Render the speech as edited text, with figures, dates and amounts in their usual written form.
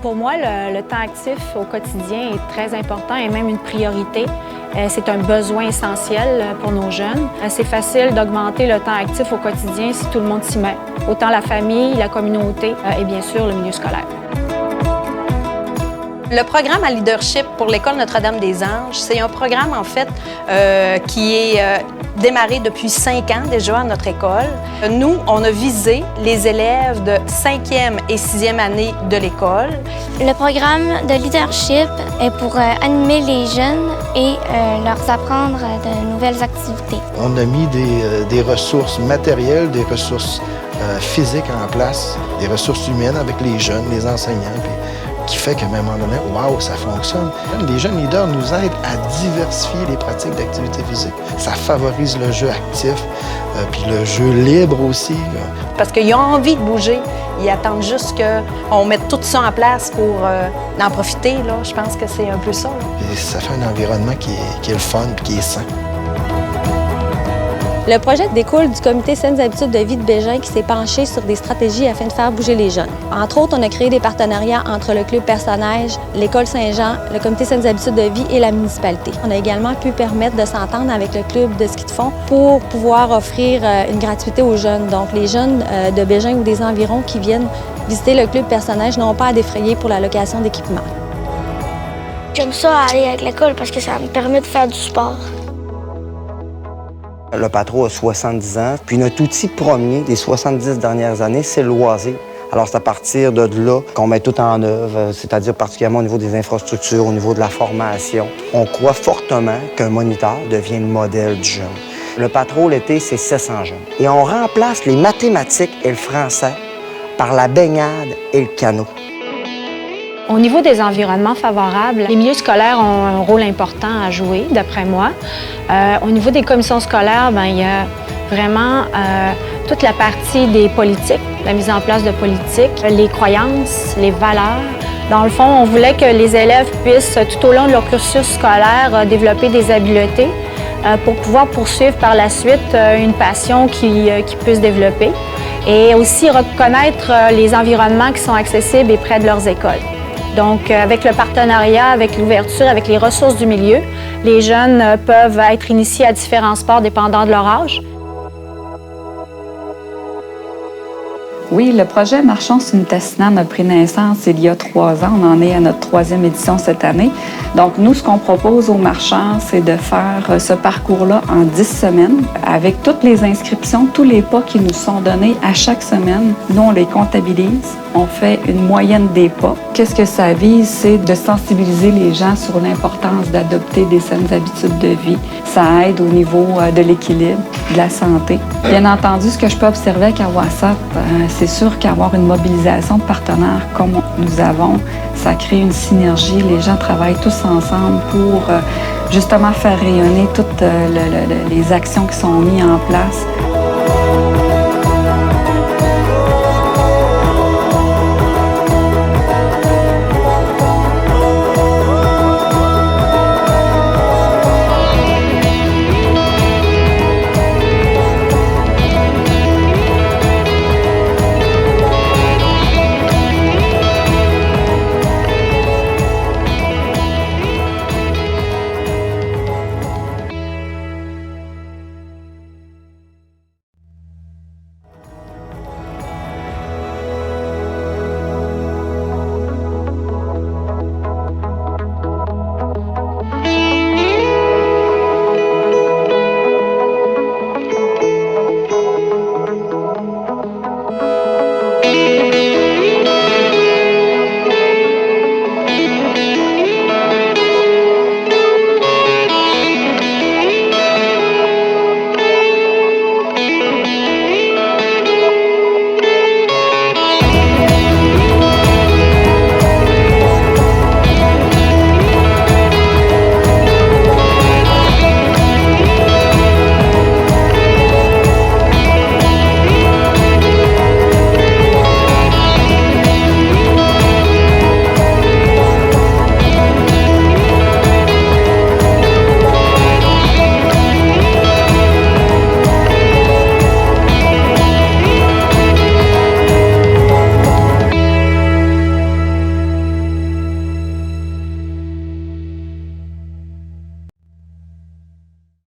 Pour moi, le temps actif au quotidien est très important et même une priorité. C'est un besoin essentiel pour nos jeunes. C'est facile d'augmenter le temps actif au quotidien si tout le monde s'y met. Autant la famille, la communauté et bien sûr le milieu scolaire. Le programme à leadership pour l'École Notre-Dame-des-Anges, c'est un programme en fait qui est démarré depuis 5 ans déjà à notre école. Nous, on a visé les élèves de 5e et 6e année de l'école. Le programme de leadership est pour animer les jeunes et leur apprendre de nouvelles activités. On a mis des ressources matérielles, des ressources physiques en place, des ressources humaines avec les jeunes, les enseignants, qui fait qu'à un moment donné, wow, ça fonctionne. Les jeunes leaders nous aident à diversifier les pratiques d'activité physique. Ça favorise le jeu actif, puis le jeu libre aussi. Parce qu'ils ont envie de bouger. Ils attendent juste qu'on mette tout ça en place pour en profiter. Là. Je pense que c'est un peu ça. Et ça fait un environnement qui est le fun et qui est sain. Le projet découle du comité Saines habitudes de vie de Bégin qui s'est penché sur des stratégies afin de faire bouger les jeunes. Entre autres, on a créé des partenariats entre le Club Personnage, l'École Saint-Jean, le comité Saines habitudes de vie et la municipalité. On a également pu permettre de s'entendre avec le club de ski de fond pour pouvoir offrir une gratuité aux jeunes. Donc, les jeunes de Bégin ou des environs qui viennent visiter le Club Personnage n'ont pas à défrayer pour la location d'équipement. J'aime ça aller avec l'école parce que ça me permet de faire du sport. Le Patro a 70 ans, puis notre outil premier des 70 dernières années, c'est le loisir. Alors, c'est à partir de là qu'on met tout en œuvre, c'est-à-dire particulièrement au niveau des infrastructures, au niveau de la formation. On croit fortement qu'un moniteur devient le modèle du jeune. Le Patro, l'été, c'est 700 jeunes. Et on remplace les mathématiques et le français par la baignade et le canot. Au niveau des environnements favorables, les milieux scolaires ont un rôle important à jouer, d'après moi. Au niveau des commissions scolaires, il y a vraiment toute la partie des politiques, la mise en place de politiques, les croyances, les valeurs. Dans le fond, on voulait que les élèves puissent, tout au long de leur cursus scolaire, développer des habiletés pour pouvoir poursuivre par la suite une passion qui peut se développer et aussi reconnaître les environnements qui sont accessibles et près de leurs écoles. Donc, avec le partenariat, avec l'ouverture, avec les ressources du milieu, les jeunes peuvent être initiés à différents sports dépendant de leur âge. Oui, le projet Marchons sur une tassinane a pris naissance il y a 3 ans. On en est à notre 3e édition cette année. Donc, nous, ce qu'on propose aux marchands, c'est de faire ce parcours-là en 10 semaines avec toutes les inscriptions, tous les pas qui nous sont donnés à chaque semaine. Nous, on les comptabilise. On fait une moyenne des pas. Qu'est-ce que ça vise? C'est de sensibiliser les gens sur l'importance d'adopter des saines habitudes de vie. Ça aide au niveau de l'équilibre, de la santé. Bien entendu, ce que je peux observer avec AWASAP, c'est sûr qu'avoir une mobilisation de partenaires comme nous avons, ça crée une synergie. Les gens travaillent tous ensemble pour justement faire rayonner toutes les actions qui sont mises en place.